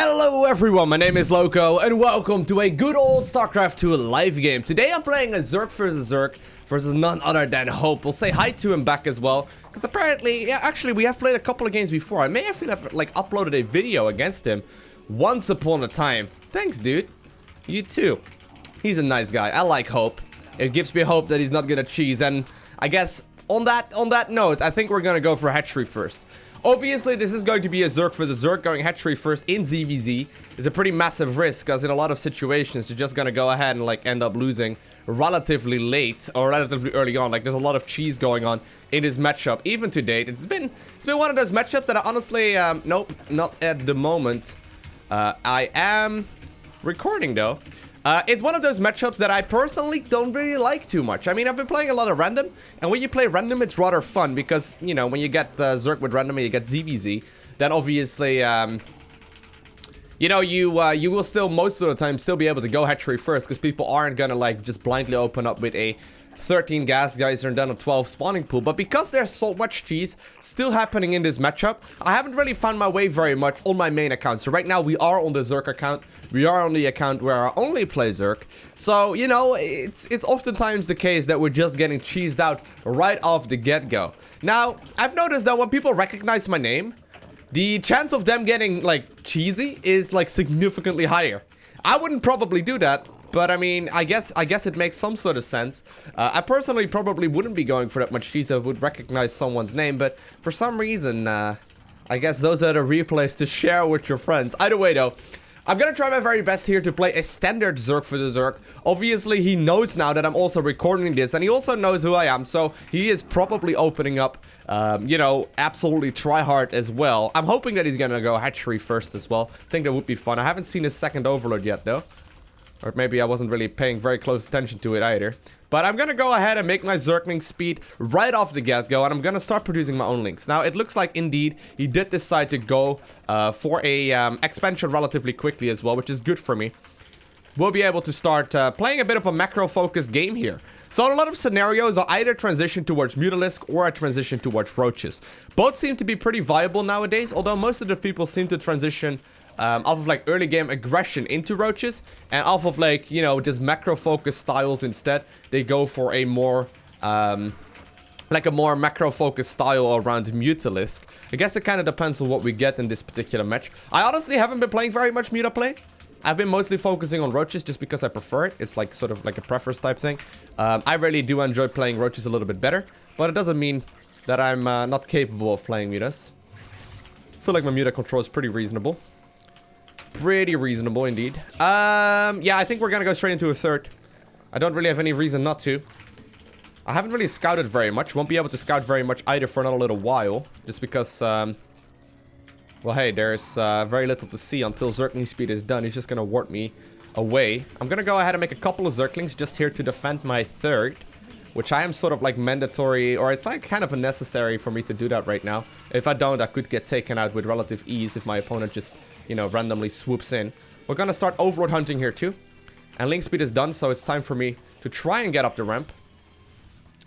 Hello everyone, my name is Lowko and welcome to a good old StarCraft 2 live game. Today I'm playing a Zerg versus none other than Hope. We'll say hi to him back as well, because apparently, yeah, actually we have played a couple of games before. I may have like uploaded a video against him once upon a time. Thanks dude. You too. He's a nice guy. I like Hope. It gives me hope that he's not gonna cheese, and I guess on that note, I think we're gonna go for hatchery first. Obviously, this is going to be a Zerg versus Zerg. Going hatchery first in ZVZ is a pretty massive risk, because in a lot of situations, you're just gonna go ahead and like end up losing relatively late or relatively early on. Like, there's a lot of cheese going on in this matchup. Even to date, it's been one of those matchups that I honestly, nope, not at the moment. I am recording though. It's one of those matchups that I personally don't really like too much. I mean, I've been playing a lot of random, and when you play random, it's rather fun because, you know, when you get Zerg with random and you get ZVZ, then obviously, you know, you will still, most of the time, still be able to go hatchery first because people aren't gonna, like, just blindly open up with a 13 gas geyser and then a 12 spawning pool. But because there's so much cheese still happening in this matchup, I haven't really found my way very much on my main account. So right now we are on the Zerg account. We are on the account where I only play Zerg. So, you know, it's oftentimes the case that we're just getting cheesed out right off the get-go. Now, I've noticed that when people recognize my name, the chance of them getting, like, cheesy is, like, significantly higher. I wouldn't probably do that, but I mean, I guess it makes some sort of sense. I personally probably wouldn't be going for that much cheese if I would recognize someone's name, but for some reason, I guess those are the replays to share with your friends. Either way, though, I'm gonna try my very best here to play a standard Zerg for the Zerg. Obviously, he knows now that I'm also recording this, and he also knows who I am, so he is probably opening up, you know, absolutely try hard as well. I'm hoping that he's gonna go hatchery first as well. I think that would be fun. I haven't seen his second overload yet, though. Or maybe I wasn't really paying very close attention to it either. But I'm gonna go ahead and make my Zergling speed right off the get-go, and I'm gonna start producing my own links. Now, it looks like, indeed, he did decide to go for a expansion relatively quickly as well, which is good for me. We'll be able to start playing a bit of a macro-focused game here. So in a lot of scenarios, I'll either transition towards Mutalisk or I transition towards Roaches. Both seem to be pretty viable nowadays, although most of the people seem to transition off of like early game aggression into Roaches, and off of like, you know, just macro focused styles instead. They go for a more like a more macro focused style around Mutalisk. I guess it kind of depends on what we get in this particular match. I honestly haven't been playing very much Muta play. I've been mostly focusing on Roaches just because I prefer it. It's like sort of like a preference type thing. I really do enjoy playing Roaches a little bit better, but it doesn't mean that I'm not capable of playing Mutas. I feel like my Muta control is pretty reasonable. Pretty reasonable indeed. Yeah, I think we're gonna go straight into a third. I don't really have any reason not to. I haven't really scouted very much. Won't be able to scout very much either for another little while. Just because, well, hey, there's very little to see until Zergling speed is done. He's just gonna ward me away. I'm gonna go ahead and make a couple of Zerglings just here to defend my third, which I am sort of like mandatory, or it's like kind of unnecessary for me to do that right now. If I don't, I could get taken out with relative ease if my opponent just, you know, randomly swoops in. We're gonna start overlord hunting here too. And link speed is done, so it's time for me to try and get up the ramp.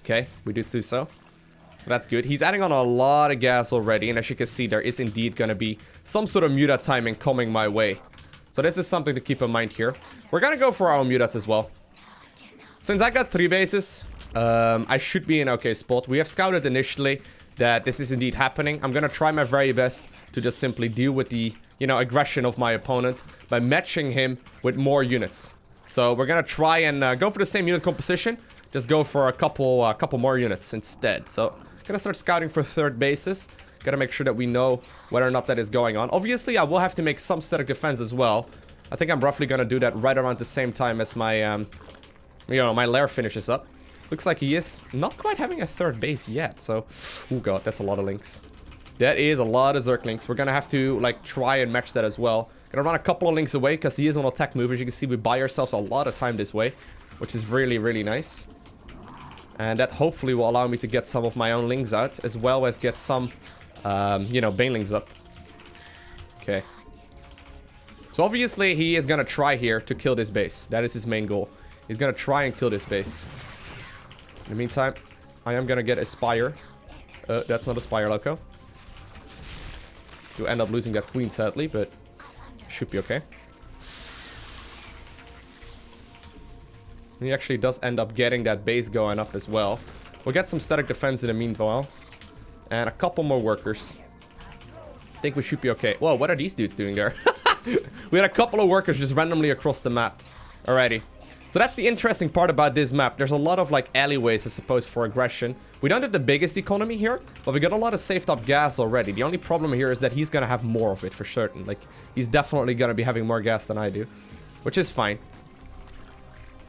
Okay, we did do so. That's good. He's adding on a lot of gas already, and as you can see, there is indeed gonna be some sort of Muta timing coming my way. So this is something to keep in mind here. We're gonna go for our own Mutas as well. Since I got 3 bases, I should be in an okay spot. We have scouted initially that this is indeed happening. I'm gonna try my very best to just simply deal with the, you know, aggression of my opponent by matching him with more units. So we're gonna try and go for the same unit composition, just go for a couple more units instead. So gonna start scouting for third bases. Gotta make sure that we know whether or not that is going on. Obviously, I will have to make some static defense as well. I think I'm roughly gonna do that right around the same time as my, you know, my Lair finishes up. Looks like he is not quite having a third base yet, so... Oh god, that's a lot of links. That is a lot of Zerglings. We're gonna have to, like, try and match that as well. Gonna run a couple of links away, because he is on attack move. As you can see, we buy ourselves a lot of time this way, which is really, really nice. And that hopefully will allow me to get some of my own links out, as well as get some, you know, banelings up. Okay. So obviously, he is gonna try here to kill this base. That is his main goal. He's gonna try and kill this base. In the meantime, I am gonna get a Spire. That's not a Spire, Lowko. You end up losing that queen, sadly, but Should be okay. He actually does end up getting that base going up as well. We'll get some static defense in the meanwhile. And a couple more workers. I think we should be okay. Whoa, what are these dudes doing there? We had a couple of workers just randomly across the map. Alrighty. So that's the interesting part about this map. There's a lot of like alleyways, I suppose, for aggression. We don't have the biggest economy here, but we got a lot of saved up gas already. The only problem here is that he's gonna have more of it for certain. Like, he's definitely gonna be having more gas than I do, which is fine.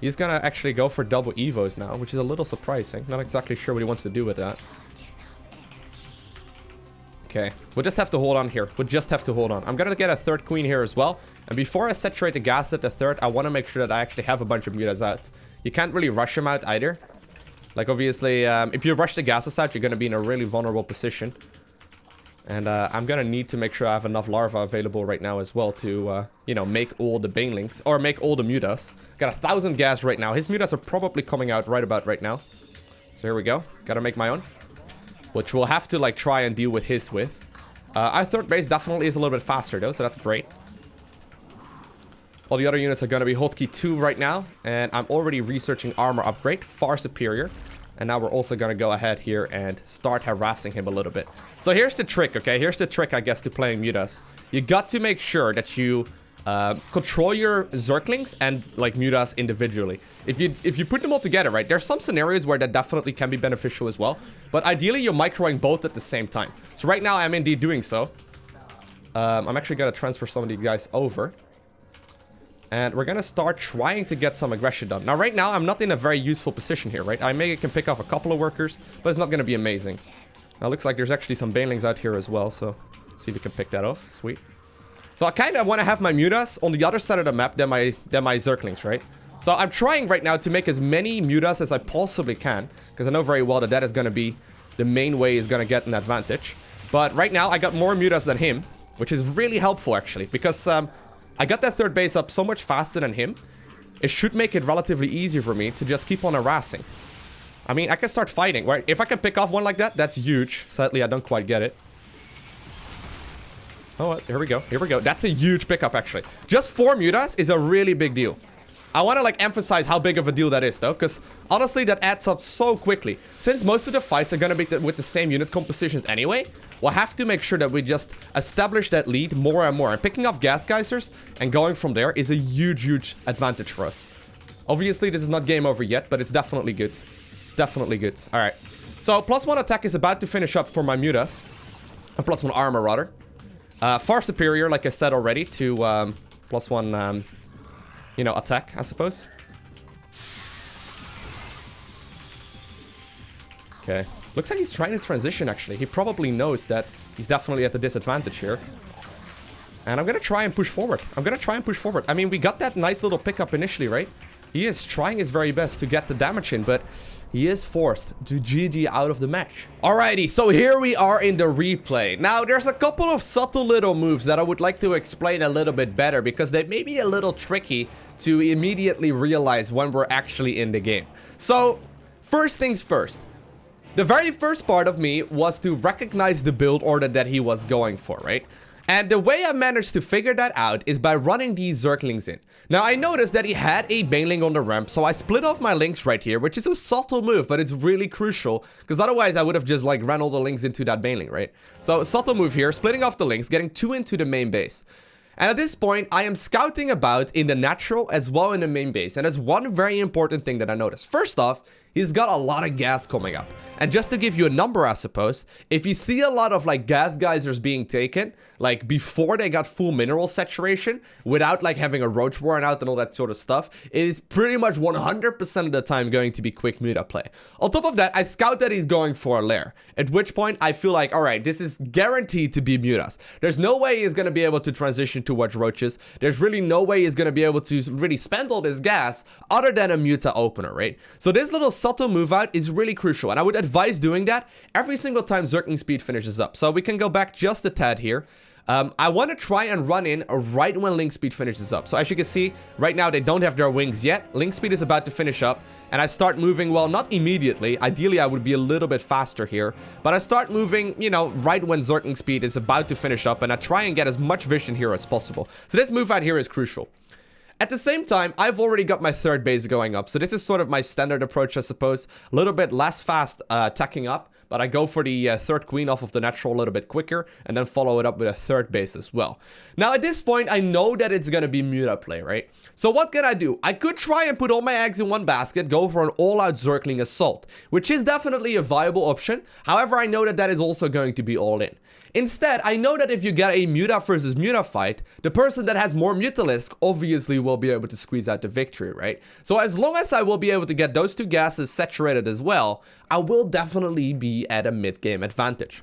He's gonna actually go for double evos now, which is a little surprising. Not exactly sure what he wants to do with that. Okay, we'll just have to hold on here. We'll just have to hold on. I'm gonna get a third queen here as well. And before I saturate the gas at the third, I want to make sure that I actually have a bunch of mutas out. You can't really rush them out either. Like, obviously, if you rush the gases out, you're gonna be in a really vulnerable position. And I'm gonna need to make sure I have enough larvae available right now as well to, you know, make all the banelings, or make all the mutas. Got 1,000 gas right now. His mutas are probably coming out right about right now. So here we go. Gotta make my own, which we'll have to, like, try and deal with his with. Our third base definitely is a little bit faster, though, so that's great. All the other units are gonna be hotkey 2 right now, and I'm already researching armor upgrade, far superior. And now we're also gonna go ahead here and start harassing him a little bit. So here's the trick, okay? Here's the trick, I guess, to playing mutas. You got to make sure that you control your Zerglings and, like, mutas individually. If you put them all together, right? There's some scenarios where that definitely can be beneficial as well. But ideally, you're microing both at the same time. So right now, I'm indeed doing so. I'm actually gonna transfer some of these guys over. And we're gonna start trying to get some aggression done. Now, right now, I'm not in a very useful position here, right? I maybe can pick off a couple of workers, but it's not gonna be amazing. Now, it looks like there's actually some banelings out here as well, so let's see if we can pick that off. Sweet. So I kind of want to have my mutas on the other side of the map than my Zerglings, right? So I'm trying right now to make as many mutas as I possibly can, because I know very well that that is gonna be the main way is gonna get an advantage. But right now, I got more mutas than him, which is really helpful, actually, because I got that third base up so much faster than him. It should make it relatively easy for me to just keep on harassing. I mean, I can start fighting, right? If I can pick off one like that, that's huge. Sadly, I don't quite get it. Oh, here we go. Here we go. That's a huge pickup, actually. Just 4 mutas is a really big deal. I want to, like, emphasize how big of a deal that is, though, because honestly, that adds up so quickly. Since most of the fights are going to be with the same unit compositions anyway, we'll have to make sure that we just establish that lead more and more. And picking off gas geysers and going from there is a huge, huge advantage for us. Obviously, this is not game over yet, but it's definitely good. It's definitely good. All right. So, +1 attack is about to finish up for my mutas. +1 armor, rather. Far superior, like I said already, to +1... you know, attack, I suppose. Okay. Looks like he's trying to transition, actually. He probably knows that he's definitely at a disadvantage here. And I'm gonna try and push forward. I mean, we got that nice little pickup initially, right? He is trying his very best to get the damage in, but he is forced to GG out of the match. Alrighty, so here we are in the replay. Now, there's a couple of subtle little moves that I would like to explain a little bit better, because they may be a little tricky to immediately realize when we're actually in the game. So, first things first. The very first part of me was to recognize the build order that he was going for, right? And the way I managed to figure that out is by running these Zerglings in. Now, I noticed that he had a baneling on the ramp, so I split off my links right here, which is a subtle move, but it's really crucial, because otherwise I would have just, like, ran all the links into that baneling, right? So, subtle move here, splitting off the links, getting 2 into the main base. And at this point, I am scouting about in the natural as well in the main base. And there's one very important thing that I noticed. First off, he's got a lot of gas coming up. And just to give you a number, I suppose, if you see a lot of, like, gas geysers being taken, like, before they got full mineral saturation, without, like, having a roach warren out and all that sort of stuff, it is pretty much 100% of the time going to be quick muta play. On top of that, I scout that he's going for a Lair, at which point I feel like, alright, this is guaranteed to be mutas. There's no way he's going to be able to transition towards roaches. There's really no way he's going to be able to really spend all this gas other than a muta opener, right? So this little subtle move out is really crucial, and I would advise doing that every single time Zergling speed finishes up. So we can go back just a tad here. I want to try and run in right when link speed finishes up. So as you can see, right now they don't have their wings yet. Link speed is about to finish up, and I start moving, well, not immediately. Ideally, I would be a little bit faster here, but I start moving, you know, right when Zerg speed is about to finish up, and I try and get as much vision here as possible. So this move out here is crucial. At the same time, I've already got my third base going up, so this is sort of my standard approach, I suppose. A little bit less fast attacking up, but I go for the third queen off of the natural a little bit quicker, and then follow it up with a third base as well. Now, at this point, I know that it's gonna be Muta play, right? So what can I do? I could try and put all my eggs in one basket, go for an all-out Zergling assault, which is definitely a viable option. However, I know that that is also going to be all in. Instead, I know that if you get a Muta versus Muta fight, the person that has more Mutalisk obviously will be able to squeeze out the victory, right? So as long as I will be able to get those two gases saturated as well, I will definitely be at a mid-game advantage.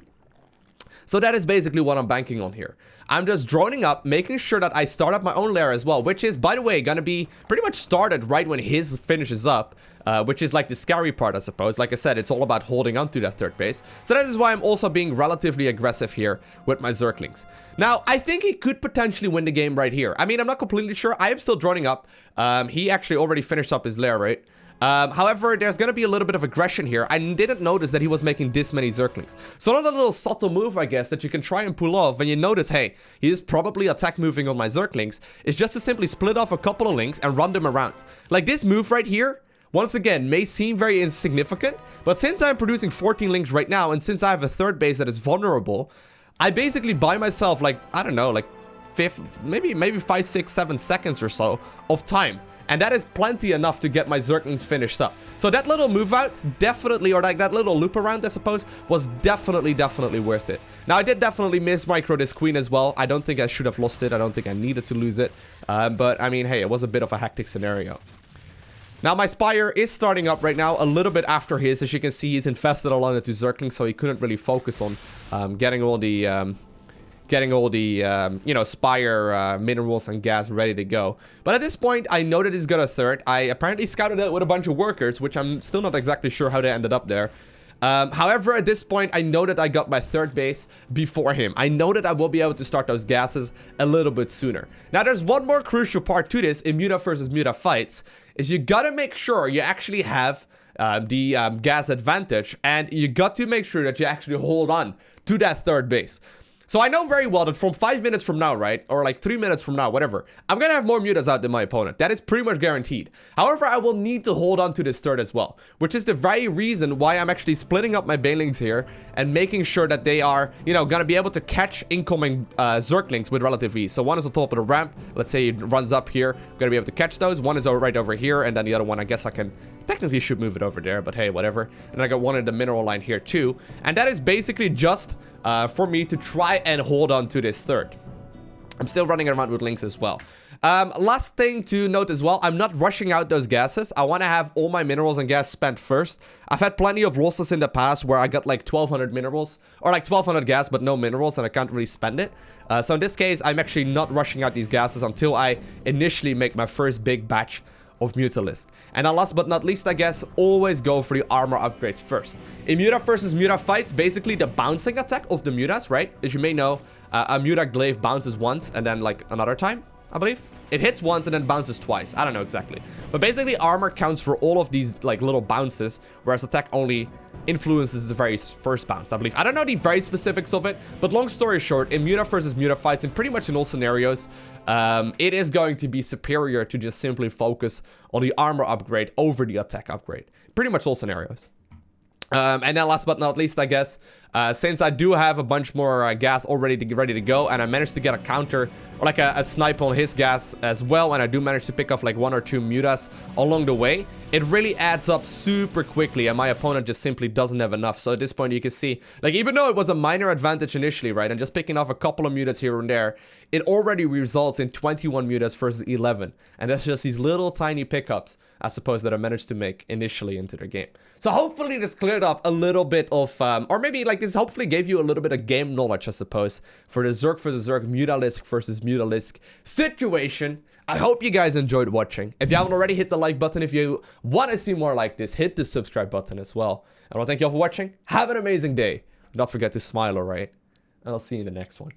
So that is basically what I'm banking on here. I'm just droning up, making sure that I start up my own lair as well, which is, by the way, gonna be pretty much started right when his finishes up, which is like the scary part, I suppose. Like I said, it's all about holding on to that third base. So that is why I'm also being relatively aggressive here with my Zerglings. Now, I think he could potentially win the game right here. I mean, I'm not completely sure. I am still droning up. He actually already finished up his lair, right? However, there's gonna be a little bit of aggression here. I didn't notice that he was making this many Zerglings. So another little subtle move, I guess, that you can try and pull off when you notice, hey, he is probably attack moving on my Zerglings, is just to simply split off a couple of links and run them around. Like this move right here, once again, may seem very insignificant, but since I'm producing 14 links right now, and since I have a third base that is vulnerable, I basically buy myself, like, I don't know, like, maybe 5, 6, 7 seconds or so of time. And that is plenty enough to get my Zerglings finished up. So that little move out, definitely, or like that little loop around, I suppose, was definitely worth it. Now, I did definitely miss micro this queen as well. I don't think I should have lost it. I don't think I needed to lose it. But, I mean, hey, it was a bit of a hectic scenario. Now, my Spire is starting up right now, a little bit after his. As you can see, he's infested a lot into Zerglings, so he couldn't really focus on getting all the... you know, Spire minerals and gas ready to go. But at this point, I know that he's got a third. I apparently scouted it with a bunch of workers, which I'm still not exactly sure how they ended up there. However, at this point, I know that I got my third base before him. I know that I will be able to start those gases a little bit sooner. Now, there's one more crucial part to this in Muta versus Muta fights, is you gotta make sure you actually have the gas advantage, and you got to make sure that you actually hold on to that third base. So I know very well that from 5 minutes from now, right, or like 3 minutes from now, whatever, I'm gonna have more mutas out than my opponent. That is pretty much guaranteed. However, I will need to hold on to this third as well, which is the very reason why I'm actually splitting up my banelings here and making sure that they are, you know, gonna be able to catch incoming Zerglings with relative ease. So one is on top of the ramp. Let's say it runs up here. Gonna be able to catch those. One is right over here, and then the other one, I guess I can technically should move it over there, but hey, whatever. And then I got one in the mineral line here too, and that is basically just for me to try and hold on to this third. I'm still running around with links as well. Last thing to note as well, I'm not rushing out those gases. I want to have all my minerals and gas spent first. I've had plenty of losses in the past where I got like 1200 minerals, or like 1200 gas but no minerals, and I can't really spend it. So in this case, I'm actually not rushing out these gases until I initially make my first big batch of Mutalisks. And then last but not least, I guess, always go for the armor upgrades first. In Muta versus Muta fights, basically the bouncing attack of the Mutas, right? As you may know, a Muta glaive bounces once and then like another time, I believe. It hits once and then bounces twice. I don't know exactly. But basically armor counts for all of these like little bounces, whereas attack only influences the very first bounce, I believe. I don't know the very specifics of it, but long story short, in Muta versus Muta fights, and pretty much in all scenarios, it is going to be superior to just simply focus on the armor upgrade over the attack upgrade. Pretty much all scenarios. And then last but not least, I guess, since I do have a bunch more gas already ready to go, and I managed to get a counter, or like a snipe on his gas as well, and I do manage to pick off like 1 or 2 mutas along the way, it really adds up super quickly, and my opponent just simply doesn't have enough. So at this point, you can see, like, even though it was a minor advantage initially, right, and just picking off a couple of mutas here and there, it already results in 21 mutas versus 11, and that's just these little tiny pickups, I suppose, that I managed to make initially into the game. So hopefully this cleared up a little bit of, or maybe like this hopefully gave you a little bit of game knowledge, I suppose, for the Zerg versus Zerg, Mutalisk versus Mutalisk situation. I hope you guys enjoyed watching. If you haven't already, hit the like button. If you want to see more like this, hit the subscribe button as well. And I want to thank you all for watching. Have an amazing day. Do not forget to smile, alright? And I'll see you in the next one.